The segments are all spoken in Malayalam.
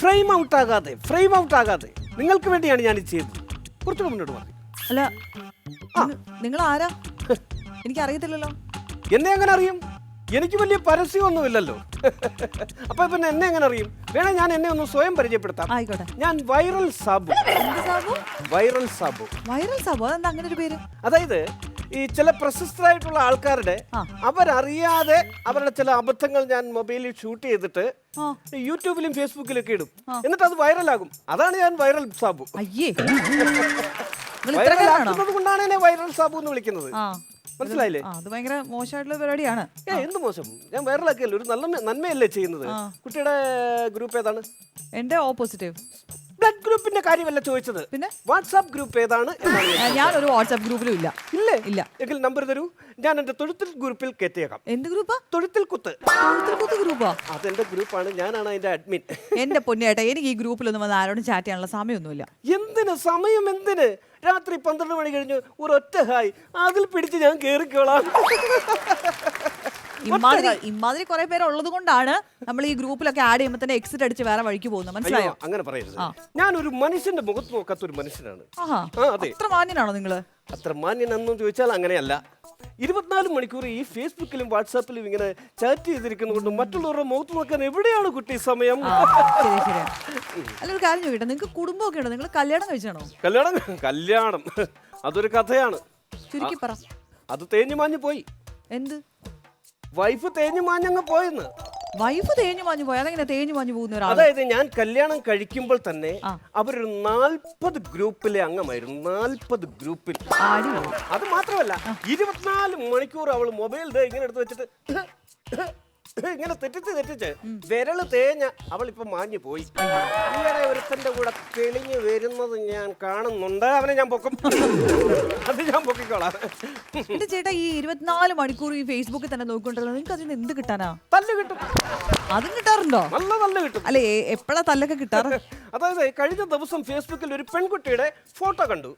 ഫ്രെയിം ഔട്ട് ആകാതെ നിങ്ങൾക്ക് വേണ്ടിയാണ് ഞാൻ ഇത് ചെയ്തത്. കുറച്ചുകൂടെ മുന്നോട്ട് പറഞ്ഞു. അല്ല നിങ്ങൾ ആരാ? എനിക്ക് അറിയത്തില്ലല്ലോ. എന്നെ എങ്ങനെ അറിയും? എനിക്ക് വലിയ പരസ്യമൊന്നുമില്ലല്ലോ. അപ്പൊ പിന്നെ എന്നെ എങ്ങനെ അറിയും? വേണേ ഞാൻ എന്നെ ഒന്ന് സ്വയം പരിചയപ്പെടുത്താം. ആയിക്കോട്ടെ. ഞാൻ viral Sabu. Viral Sabu. Viral Sabu അതെന്താ അങ്ങനെ ഒരു പേര്? അതായത് ഈ ചില പ്രശസ്തരായിട്ടുള്ള ആൾക്കാരുടെ അവരറിയാതെ അവരുടെ ചില അബദ്ധങ്ങൾ ഞാൻ മൊബൈലിൽ ഷൂട്ട് ചെയ്തിട്ട് യൂട്യൂബിലും ഫേസ്ബുക്കിലും ഒക്കെ ഇടും. എന്നിട്ട് അത് വൈറലാകും. അതാണ് ഞാൻ വൈറൽ സാബു. അയ്യേ, വൈറലാക്കുന്നത് കൊണ്ടാണ് എന്നെ വൈറൽ സാബു എന്ന് വിളിക്കുന്നത്. മനസ്സിലായില്ലേ? അത് ഭയങ്കര മോശമായിട്ടുള്ള പരിപാടിയാണ്. എന്ത് മോശം? ഞാൻ വൈറലാക്കിയല്ലോ, ഒരു നല്ല നന്മയല്ലേ ചെയ്യുന്നത്. കുട്ടിയുടെ ഗ്രൂപ്പ് ഏതാണ്? എന്റെ ഓപ്പോസിറ്റീവ് ബ്ലഡ് ഗ്രൂപ്പിന്റെ കാര്യമല്ല ചോദിച്ചത്. പിന്നെ വാട്സാപ്പ് ഗ്രൂപ്പ് ഏതാണ്? ഞാനൊരു വാട്സാപ്പ് ഗ്രൂപ്പിലും ഇല്ല. ഇല്ലേ? ഇല്ല. എങ്കിൽ നമ്പർ തരൂ, ഞാൻ എന്റെ തൊഴുത്തിൽ ഗ്രൂപ്പിൽ കയറ്റിയേക്കാം. എന്ത് ഗ്രൂപ്പാ? തൊഴുത്തിൽ കുത്ത്. ഗ്രൂപ്പാ? അതെന്റെ ഗ്രൂപ്പാണ്, ഞാനാണ് അതിന്റെ അഡ്മിൻ. എന്റെ പൊന്നേട്ടാ, എനിക്ക് ഈ ഗ്രൂപ്പിലൊന്നും വന്ന് ആരോടും ചാറ്റ് ചെയ്യാനുള്ള സമയമൊന്നുമില്ല. എന്തിന് സമയം? എന്തിന്? രാത്രി 12 മണി കഴിഞ്ഞ് ഒരു ഒറ്റ ഹായ് അതിൽ പിടിച്ച് ഞാൻ കേറിക്കോളാം. ഇമാതിരി കുറെ പേര് ഉള്ളത് കൊണ്ടാണ് നമ്മൾ ഈ ഗ്രൂപ്പിലൊക്കെ ആഡ് ചെയ്യുമ്പോൾ തന്നെ എക്സിറ്റ് അടിച്ച് വേറെ വഴിക്ക് പോകുന്നത്. മനസ്സിലായോ? അങ്ങനെ പറയരുത്. ഞാൻ ഒരു മനുഷ്യന്റെ മുഖത്ത് നോക്കാത്ത ഒരു മനുഷ്യനാണ്. അത്ര മാന്യനാണോ നിങ്ങള്? അത്ര മാന്യനെന്നും ചോദിച്ചാൽ അങ്ങനെയല്ല. 24 മണിക്കൂർ ഈ ഫേസ്ബുക്കിലും വാട്സാപ്പിലും ഇങ്ങനെ ചാറ്റ് ചെയ്തിരിക്കുന്നത് കൊണ്ട് മറ്റുള്ളവരുടെ മുഖത്ത് നോക്കാൻ എവിടെയാണ് കുട്ടി സമയം? അല്ല, ഒരു കാര്യം ചോദിക്കട്ടെ, നിങ്ങൾക്ക് കുടുംബമൊക്കെ ഉണ്ടോ? നിങ്ങൾ കല്യാണം കഴിച്ചാണോ? കല്യാണം അതൊരു കഥയാണ്. ചുരുക്കി പറ. അത് തേഞ്ഞു മാഞ്ഞു പോയി. എന്ത്? വൈഫ് തേഞ്ഞു മാഞ്ഞങ്ങ് പോയെന്ന്. വൈഫ് തേഞ്ഞു മാഞ്ഞു പോയി? അതെങ്ങനെ തേഞ്ഞു മാഞ്ഞു പോകുന്ന ഒരാൾ? അതായത് ഞാൻ കല്യാണം കഴിക്കുമ്പോൾ തന്നെ അവരൊരു 40 ഗ്രൂപ്പിലെ അംഗമായിരുന്നു. 40 ഗ്രൂപ്പിൽ. അത് മാത്രമല്ല 24 മണിക്കൂർ അവൾ മൊബൈൽ ഇങ്ങനെ എടുത്ത് വെച്ചിട്ട് ഇങ്ങനെ തെറ്റിച്ച് വിരല് തേഞ്ഞ അവൾ ഇപ്പൊ മാഞ്ഞു പോയി. ഇങ്ങനെ ഒരുത്തന്റെ കൂടെ തെളിഞ്ഞു വരുന്നത് ഞാൻ കാണുന്നുണ്ട്. അവനെ ഞാൻ പൊക്കും. അത് ഞാൻ പൊക്കിക്കോളാം. എന്റെ ചേട്ടാ, ഈ 24 മണിക്കൂർ ഈ ഫേസ്ബുക്കിൽ തന്നെ നോക്കിക്കൊണ്ടല്ലോ, നിങ്ങൾക്ക് അതിന് എന്ത് കിട്ടാനാ? തല്ല് കിട്ടും. അതും കിട്ടാറുണ്ടോ? നല്ല തല്ല് കിട്ടും. അല്ലെ, എപ്പോഴാ തല്ലൊക്കെ കിട്ടാറ്? അതായത് കഴിഞ്ഞ ദിവസം ഫേസ്ബുക്കിൽ ഒരു പെൺകുട്ടിയുടെ ഫോട്ടോ കണ്ടു.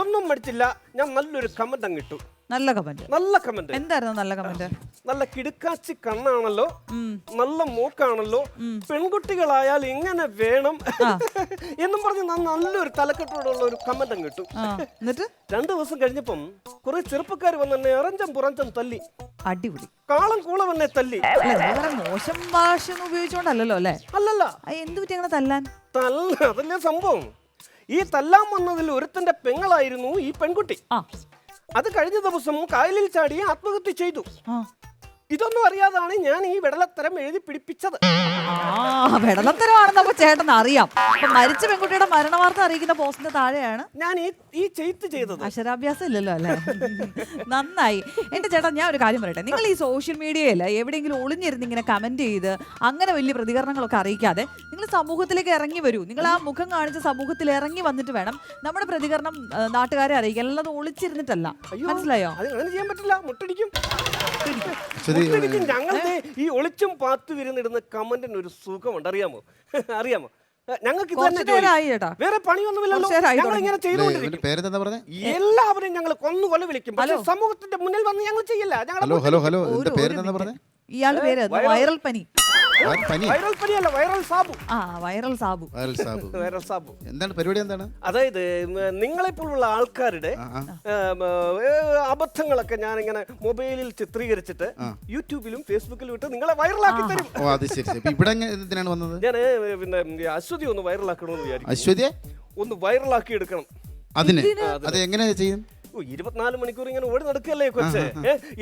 ഒന്നും മടിച്ചില്ല, ഞാൻ നല്ലൊരു കമന്റ് അങ്ങിട്ടു. നല്ല കമന്റ്? നല്ല കമന്റ്. എന്തായിരുന്നു നല്ല കമന്റ്? നല്ല കിടുക്കാച്ചി കണ്ണാണല്ലോ, നല്ല മൂക്കാണല്ലോ, പെൺകുട്ടികളായാൽ ഇങ്ങനെ വേണം എന്നും പറഞ്ഞ് നല്ലൊരു തലക്കെട്ടോടുള്ള ഒരു കമന്റ് അങ്ങ് കിട്ടും. എന്നിട്ട് 2 ദിവസം കഴിഞ്ഞപ്പം കുറെ ചെറുപ്പക്കാർ വന്ന് എന്നെ ഇറഞ്ചം പുറഞ്ചം തല്ലി. അടിപൊളി. കാളം കൂളം എന്നെ തല്ലി. മോശം ഭാഷ ഉപയോഗിച്ചോണ്ടല്ലോ അല്ലേ? അല്ലല്ല. എന്ത് പറ്റി അങ്ങനെ തല്ലാൻ? അതല്ലേ സംഭവം. ഈ തല്ലാൻ വന്നതിൽ ഒരുത്തന്റെ പെങ്ങളായിരുന്നു ഈ പെൺകുട്ടി. അത് കഴിഞ്ഞ ദിവസം കായലിൽ ചാടി ആത്മഹത്യ ചെയ്തു. ഇതൊന്നും അറിയാതാണ് ഞാൻ ഈ വെടലത്തരം എഴുതി പിടിപ്പിച്ചത്. വെടലത്തരമാണെന്ന് ചേട്ടൻ അറിയാം. മരിച്ച പെൺകുട്ടിയുടെ മരണ വാർത്ത അറിയിക്കുന്ന പോസ്റ്റിന്റെ താഴെയാണ് ഞാൻ ഈ ചെയ്ത് ചെയ്തത്. അക്ഷരാഭ്യാസം ഇല്ലല്ലോ അല്ലേ? നന്നായി. എന്റെ ചേട്ടാ, ഞാൻ ഒരു കാര്യം പറയട്ടെ. നിങ്ങൾ ഈ സോഷ്യൽ മീഡിയയിൽ എവിടെയെങ്കിലും ഒളിഞ്ഞിരുന്ന് ഇങ്ങനെ കമന്റ് ചെയ്ത് അങ്ങനെ വലിയ പ്രതികരണങ്ങളൊക്കെ അറിയിക്കാതെ നിങ്ങൾ സമൂഹത്തിലേക്ക് ഇറങ്ങി വരൂ. നിങ്ങൾ ആ മുഖം കാണിച്ച സമൂഹത്തിൽ ഇറങ്ങി വന്നിട്ട് വേണം നമ്മുടെ പ്രതികരണം നാട്ടുകാരെ അറിയിക്കാൻ. അല്ലാതെ ഒളിച്ചിരുന്നിട്ടല്ല. മനസ്സിലായോ? അങ്ങനെ ചെയ്യാൻ പറ്റില്ല. മുട്ടടിക്കും. ഞങ്ങളുടെ ഈ ഒളിച്ചും പാത്തു വിരുന്നിടുന്ന കമന്റിന് ഒരു സുഖമുണ്ട്. അറിയാമോ? ഞങ്ങൾക്ക് വേറെ പണിയൊന്നുമില്ലല്ലോ. ഞങ്ങൾ ഇങ്ങനെ ചെയ്തുകൊണ്ടിരിക്കും. എല്ലാവരും ഞങ്ങൾ കൊന്നുകൊല്ല വിളിക്കും. പക്ഷേ സമൂഹത്തിന്റെ മുന്നിൽ വന്ന് ഞങ്ങൾ ചെയ്യില്ല. ഇയാളുടെ പേര് വൈറൽ പനി. വൈറൽ പനിയല്ല, viral Sabu. Viral Sabu. Viral Sabu. എന്താണ് പരിപാടി? എന്താണ്? അതായത് നിങ്ങളെപ്പോലുള്ള ആൾക്കാരുടെ അബദ്ധങ്ങളൊക്കെ ഞാൻ ഇങ്ങനെ മൊബൈലിൽ ചിത്രീകരിച്ചിട്ട് യൂട്യൂബിലും ഫേസ്ബുക്കിലും ഇട്ട് നിങ്ങളെ വൈറലാക്കി തരും. ഞാൻ പിന്നെ അശ്വതി ഒന്ന് വൈറലാക്കണമെന്ന് വിചാരിക്കും. അശ്വതിയെ ഒന്ന് വൈറലാക്കി എടുക്കണം. അത് എങ്ങനെ ചെയ്യും? 24 മണിക്കൂർ ഇങ്ങനെ ഓടി നടക്കല്ലേ കൊച്ചേ.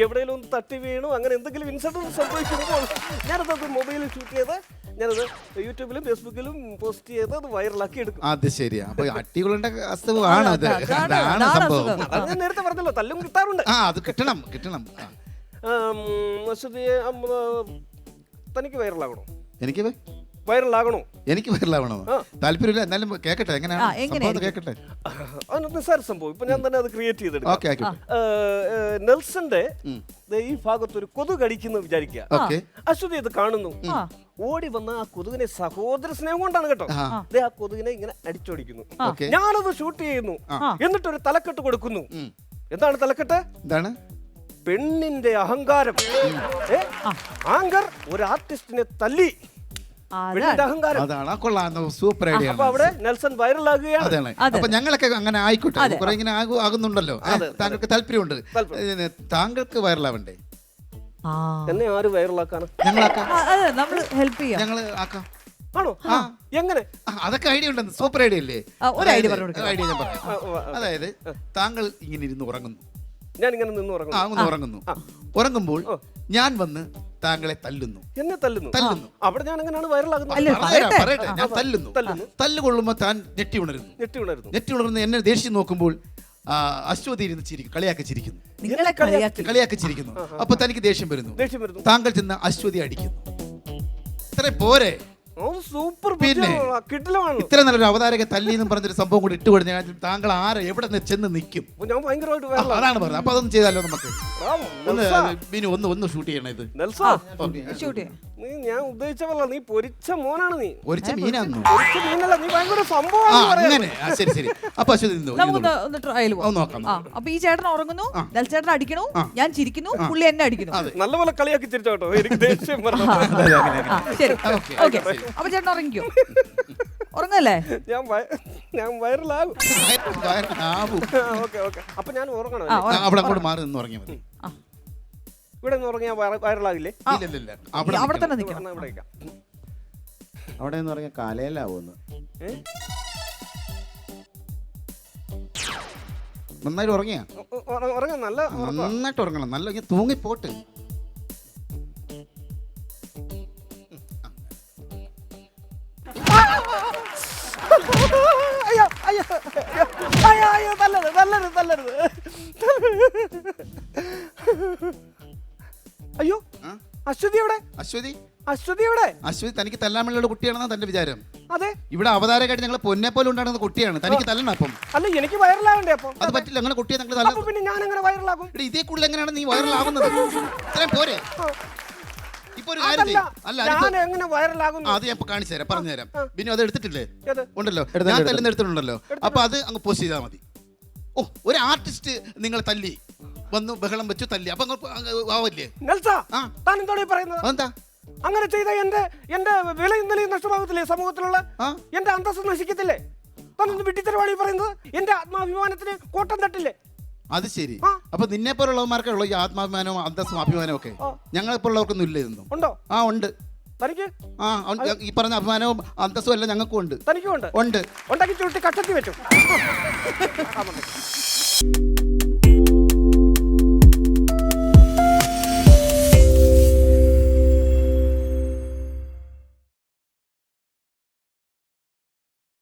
എവിടെയെങ്കിലും ഒന്ന് തട്ടി വീണു അങ്ങനെ എന്തെങ്കിലും ഇൻസിഡന്റ് സംഭവിക്കുമ്പോൾ ഞാനത് മൊബൈലിൽ ഷൂട്ട് ചെയ്ത് ഞാനത് യൂട്യൂബിലും ഫേസ്ബുക്കിലും പോസ്റ്റ് ചെയ്ത് അത് വൈറലാക്കി എടുക്കും. അത് ശരിയാ. അപ്പൊ അട്ടികളുടെ അസുഖമാണ് അത്. അതാണ് സംഭവം. അത് ഞാൻ നേരത്തെ പറഞ്ഞല്ലോ, തല്ലും കിട്ടാറുണ്ട്. അത് കിട്ടണം. തനിക്ക് വൈറലാകണോ? എനിക്ക് വൈറലാകണോ? എനിക്ക് വൈറലാവണോ? താല്പര്യമില്ല. എന്നാലും കേക്കട്ടെ, എങ്ങനെയാണ് കേക്കട്ടെ. നിസ്സാര സംഭവം. ഇപ്പൊ ഞാൻ തന്നെ അത് ക്രിയേറ്റ് ചെയ്തെടുക്കാം. നെൽസന്റെ ഈ ഭാഗത്ത് ഒരു കൊതു കടിക്കുന്നു വിചാരിക്കുക. അശ്വതി അത് കാണുന്നു. ഓടി വന്ന് ആ കൊതുകിനെ സഹോദര സ്നേഹം കൊണ്ടാണ് കേട്ടോ, ആ കൊതുകിനെ ഇങ്ങനെ അടിച്ചോടിക്കുന്നു. ഞാനത് ഷൂട്ട് ചെയ്യുന്നു. എന്നിട്ടൊരു തലക്കെട്ട് കൊടുക്കുന്നു. എന്താണ് തലക്കെട്ട്? എന്താണ്? പെണ്ണിന്റെ അഹങ്കാരം. ആങ്കർ ഒരു ആർട്ടിസ്റ്റിനെ തല്ലി. പെണ്ണിന്റെ അഹങ്കാരം. അതാണ് കൊള്ളാം, സൂപ്പർ ഐഡിയ. അപ്പൊ അവിടെ നെൽസൺ വൈറലാകുകയാണ്. അതാണ്. അപ്പൊ ഞങ്ങളൊക്കെ അങ്ങനെ ആയിക്കോട്ടെ, കുറെ ഇങ്ങനെ ആകുന്നുണ്ടല്ലോ. താങ്കൾക്ക് താല്പര്യമുണ്ട്, താങ്കൾക്ക് വൈറലാവണ്ടേ? എന്നെ ആര് വൈറലാക്കാണ്? ഞങ്ങളാക്കാം, നമ്മള് ഹെൽപ്പ് ചെയ്യാം. ഞങ്ങള് ആക്കാം. ആണോ? എങ്ങനെ? അതൊക്കെ ഐഡിയ ഉണ്ടെന്ന്. സൂപ്പർ ഐഡിയ അല്ലേ? ഒരു ഐഡിയ പറഞ്ഞു കൊടുക്കാം. ഐഡിയ ഞാൻ പറയാം. അതായത് താങ്കൾ ഇങ്ങനെ ഇരുന്ന് ഉറങ്ങുന്നു, ഞാൻ ഇങ്ങനെ നിന്ന് ഉറങ്ങുന്നു. ഉറങ്ങുമ്പോൾ ഞാൻ വന്ന് താങ്കളെ തല്ലുന്നു. എന്നെ തല്ലുന്നു. അവിടെ ഞാൻ എങ്ങനെയാണ് വൈറലാകുന്നത്? പറയട്ടെ, ഞാൻ തല്ലുന്നു. തല്ലുകൊള്ളുമ്പോ താൻ ഞെട്ടി ഉണരുന്നു. എന്നെ ദേഷ്യം നോക്കുമ്പോൾ അശ്വതി ഇരുന്ന് ചിരിക്കും, കളിയാക്കി ചിരിക്കുന്നു. അപ്പൊ തനിക്ക് ദേഷ്യം വരുന്നു. താങ്കൾ ചെന്ന് അശ്വതി അടിക്കുന്നു. ഇത്ര പോരെ? സൂപ്പർ. പിന്നെ ഇത്ര നല്ലൊരു അവതാരക തല്ലി എന്നും പറഞ്ഞൊരു സംഭവം കൂടി ഇട്ട് കൊടുത്താൽ താങ്കൾ ആരെ എവിടെ ചെന്ന് നിൽക്കും? ഞാൻ ഭയങ്കരമായിട്ട് അതാണ് പറഞ്ഞത്. അപ്പൊ അതൊന്നും ചെയ്താലോ നമുക്ക്? ഒന്ന് ഷൂട്ട് ചെയ്യണം ഇത്. ഞാൻ ഉദ്ദേശിച്ച പോലെ നീ പൊരിച്ച മോനാണ്. നീ പൊരിച്ച മീനാണോ? പൊരിച്ച മീനല്ല, നീ ഭയങ്കര സംഭവമാണ്. അങ്ങനെ ശരി. അപ്പൊ അശ്വതി നോക്കാം. അപ്പൊ ഈ ചേട്ടൻ ഉറങ്ങുന്നു, ചേട്ടൻ അടിക്കണു, ഞാൻ ചിരിക്കുന്നു, പുള്ളി എന്നെ അടിക്കുന്നു. നല്ലപോലെ കളിയാക്കി ചിരിച്ചോട്ടോ, എനിക്ക് ദേഷ്യം പറഞ്ഞു. ശരി, ഓക്കെ. അപ്പൊ ചേട്ടൻ ഉറങ്ങിക്കോ. ഉറങ്ങല്ലേ? ഞാൻ വൈറലാകും. അപ്പൊ ഞാൻ ഉറങ്ങണം. അവിടെ അങ്ങോട്ട് മാറി നിന്ന് ഉറങ്ങിയാൽ മതി. ഇവിടെ നിന്ന് ഉറങ്ങിയാൽ വൈറലാകില്ലേ? അവിടെ തന്നെ നിൽക്കണം. അവിടെ നിന്ന് ഉറങ്ങിയ കാലയിലാവുന്നു. നന്നായിട്ട് ഉറങ്ങിയാ? നന്നായിട്ട് ഉറങ്ങണം, നല്ല തൂങ്ങിപ്പോട്ട്. അയ്യോ, അശ്വതി എവിടെ? അശ്വതി തനിക്ക് തല്ലാൻ വേണ്ടിയുള്ള കുട്ടിയാണെന്നാ തന്റെ വിചാരം? അതെ, ഇവിടെ അവതാരമായിട്ട് ഞങ്ങൾ പൊന്നെ പോലെ ഉണ്ടാകുന്ന കുട്ടിയാണ്. തനിക്ക് തല്ലണം. അപ്പം അല്ല, എനിക്ക് വൈറലാകണ്ടേ? അപ്പൊ അത് പറ്റില്ല. അങ്ങനെ കുട്ടിയെ നിങ്ങൾ പിന്നെ ഞാൻ എങ്ങനെ വൈറലാകും? ഇതേ കൂടുതൽ എങ്ങനെയാണ് നീ വൈറലാകുന്നത്? ഇത്രയും പോരെ? ഇപ്പൊ ഒരു കാര്യം എങ്ങനെ വൈറലാകും? അത് ഞാൻ കാണിച്ചു തരാം, പറഞ്ഞുതരാം. പിന്നെ അത് എടുത്തിട്ടില്ലേ? ഉണ്ടല്ലോ, ഞാൻ തല്ലുന്ന എടുത്തിട്ടുണ്ടല്ലോ. അപ്പൊ അത് അങ്ങ് പോസ്റ്റ് ചെയ്താൽ മതി. ഒരു ആർട്ടിസ്റ്റ് നിങ്ങൾ തല്ലി വന്നു, ബഹളം വെച്ചു, തല്ലി. അപ്പൊ ആവല്ലേ? എന്താ അങ്ങനെ ചെയ്ത എന്റെ വിലയും നിലയും നഷ്ടമാകത്തില്ലേ? സമൂഹത്തിലുള്ള എന്റെ അന്തസ്സ് നശിക്കത്തില്ലേ? താനൊന്ന് വിട്ടിത്തരവാണി പറയുന്നത്. എന്റെ ആത്മാഭിമാനത്തിന് കോട്ടം തട്ടില്ലേ? അത് ശരി. അപ്പൊ നിന്നെ പോലുള്ളവർക്കേ ഉള്ളൂ ഈ ആത്മാഭിമാനവും അന്തസ്സും അഭിമാനവും ഒക്കെ. ഞങ്ങളെപ്പോലുള്ളവർക്കൊന്നും ഇല്ല ഇതൊന്നും. ഉണ്ടോ? ഉണ്ട്. തനിക്ക് ഈ പറഞ്ഞ അഭിമാനവും അന്തസ്സും എല്ലാം ഞങ്ങൾക്കും ഉണ്ട്. തനിക്കും ഉണ്ട്. ഉണ്ടാക്കി ചുരുട്ടി കഷത്തി വെച്ചു.